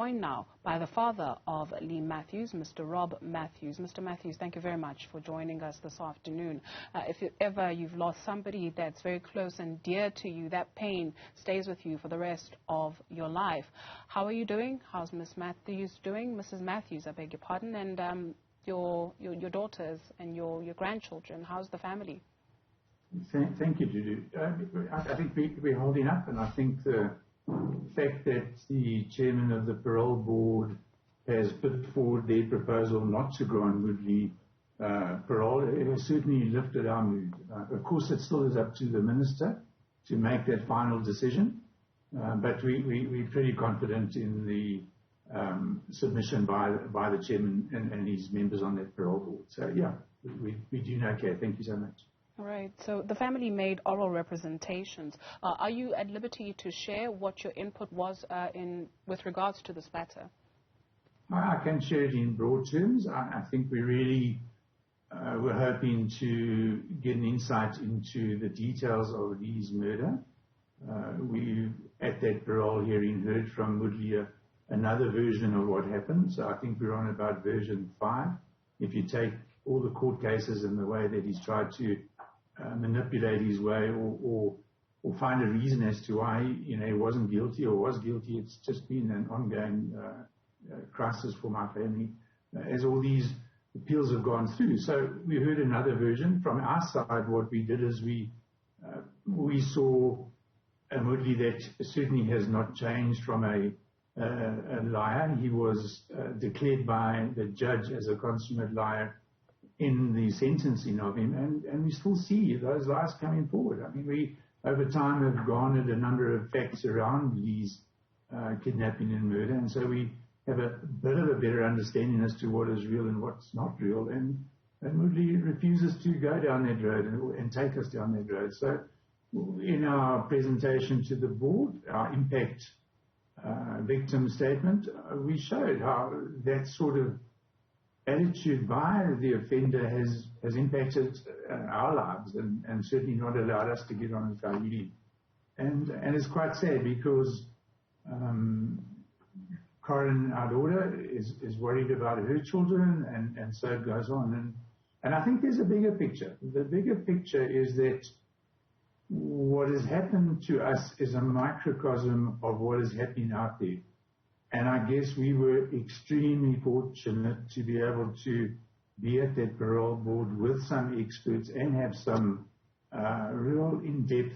joined now by the father of Leigh Matthews, Mr. Rob Matthews. Mr. Matthews, thank you very much for joining us this afternoon. If ever you've lost somebody that's very close and dear to you, that pain stays with you for the rest of your life. How are you doing? How's Miss Matthews doing? Mrs. Matthews, I beg your pardon, and your daughters and your grandchildren. How's the family? Thank you, Dudu. I think we're holding up, and I think the fact that the chairman of the Parole board has put forward their proposal not to grant Moodley parole, it has certainly lifted our mood. Of course, it still is up to the minister to make that final decision, but we're pretty confident in the submission by the chairman and his members on that parole board. So, yeah, we do okay. Thank you so much. All right. So the family made oral representations. Are you at liberty to share what your input was with regards to this matter? I can share it in broad terms. I think we really were hoping to get an insight into the details of Leigh's murder. We, at that parole hearing, heard from Moodley another version of what happened. So I think we're on about version 5. If you take all the court cases and the way that he's tried to manipulate his way or find a reason as to why he wasn't guilty or was guilty. It's just been an ongoing crisis for my family as all these appeals have gone through. So we heard another version. From our side, what we did is we saw a Moodley that certainly has not changed from a liar. He was declared by the judge as a consummate liar in the sentencing of him, and we still see those lies coming forward. I mean, we, over time, have garnered a number of facts around Leigh's kidnapping and murder, and so we have a bit of a better understanding as to what is real and what's not real, and Moodley refuses to go down that road and take us down that road. So in our presentation to the board, our impact victim statement, we showed how that sort of attitude by the offender has impacted our lives and certainly not allowed us to get on with our duty. And it's quite sad because Corinne, our daughter, is worried about her children, and so it goes on. And I think there's a bigger picture. The bigger picture is that what has happened to us is a microcosm of what is happening out there. And I guess we were extremely fortunate to be able to be at that parole board with some experts and have some real in-depth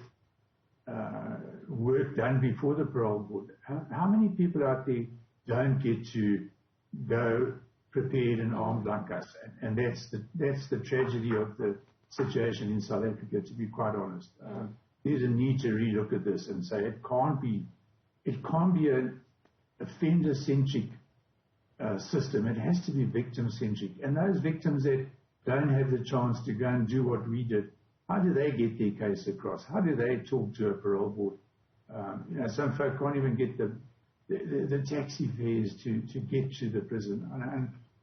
work done before the parole board. How many people out there don't get to go prepared and armed like us? And that's the tragedy of the situation in South Africa, to be quite honest. There's a need to relook at this and say it can't be an offender-centric system. It has to be victim-centric. And those victims that don't have the chance to go and do what we did, how do they get their case across? How do they talk to a parole board? Some folk can't even get the taxi fares to get to the prison.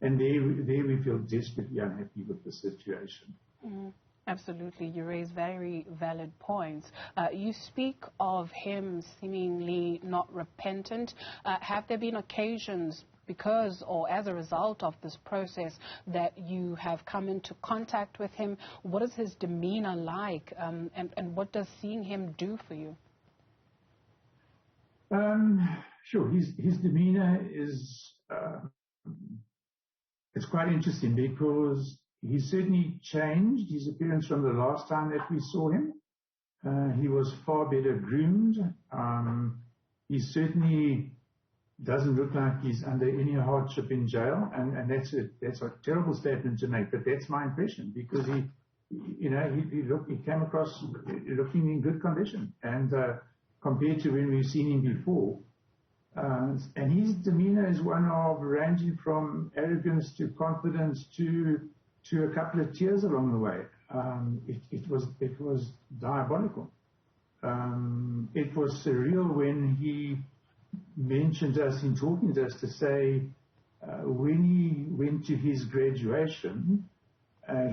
And there we feel desperately unhappy with the situation. Mm. Absolutely. You raise very valid points. You speak of him seemingly not repentant. Have there been occasions because or as a result of this process that you have come into contact with him? What is his demeanor like, and what does seeing him do for you? Sure. His demeanor is it's quite interesting because he certainly changed his appearance from the last time that we saw him. He was far better groomed. He certainly doesn't look like he's under any hardship in jail, and that's a terrible statement to make, but that's my impression because he came across looking in good condition, and compared to when we've seen him before. And his demeanor is one of ranging from arrogance to confidence to a couple of tears along the way. It was diabolical. It was surreal when he mentioned us in talking to us to say when he went to his graduation,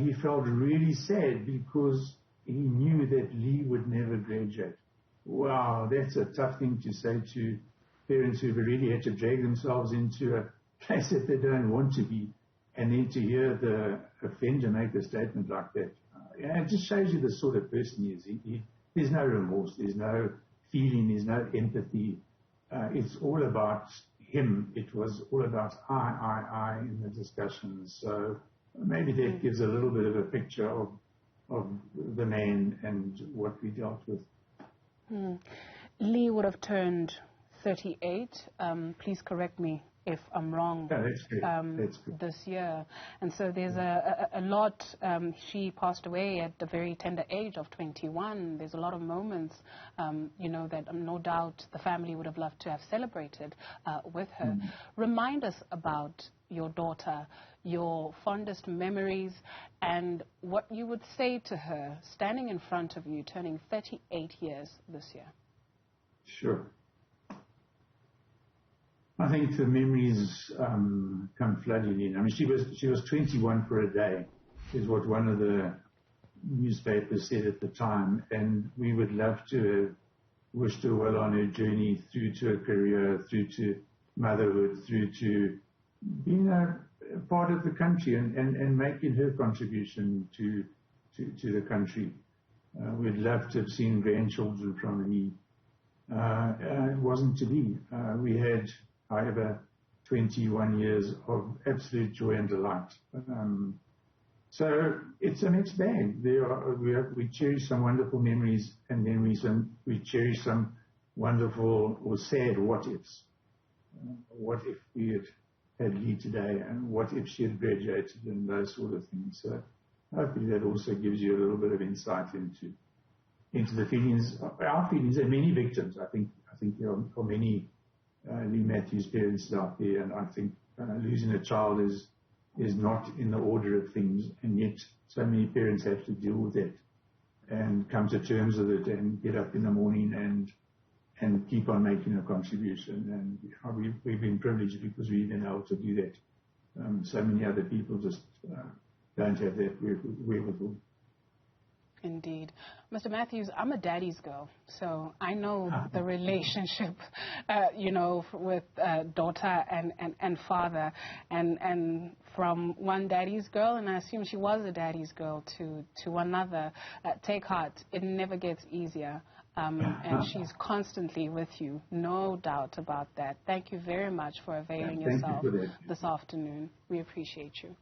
he felt really sad because he knew that Leigh would never graduate. Wow, that's a tough thing to say to parents who've really had to drag themselves into a place that they don't want to be, and then to hear the offender make a statement like that, it just shows you the sort of person he is. There's no remorse, there's no feeling, there's no empathy. It's all about him. It was all about I in the discussions. So maybe that gives a little bit of a picture of the man and what we dealt with. Leigh would have turned 38. Please correct me if I'm wrong. Yeah, that's good. This year. And so there's a lot. She passed away at the very tender age of 21. There's a lot of moments, that no doubt the family would have loved to have celebrated with her. Remind us about your daughter, your fondest memories, and what you would say to her standing in front of you, turning 38 years this year. Sure. I think the memories come flooding in. I mean, she was 21 for a day, is what one of the newspapers said at the time, and we would love to have wished her well on her journey through to a career, through to motherhood, through to being a part of the country and making her contribution to the country. We'd love to have seen grandchildren from Leigh. It wasn't to be. We had, however, 21 years of absolute joy and delight. So it's a mixed bag. We cherish some wonderful memories, and then we cherish some wonderful or sad what-ifs. What if we had Leigh today, and what if she had graduated, and those sort of things. So hopefully that also gives you a little bit of insight into the feelings, our feelings, and many victims. I think there are many Leigh Matthews parents out there, and I think losing a child is not in the order of things, and yet so many parents have to deal with it and come to terms with it and get up in the morning and keep on making a contribution. And we've been privileged because we've been able to do that. So many other people just don't have that wherewithal. Indeed. Mr. Matthews, I'm a daddy's girl, so I know the relationship, with daughter and father, and from one daddy's girl, and I assume she was a daddy's girl, to another. Take heart, it never gets easier, and she's constantly with you, no doubt about that. Thank you very much for availing yourself this afternoon. We appreciate you.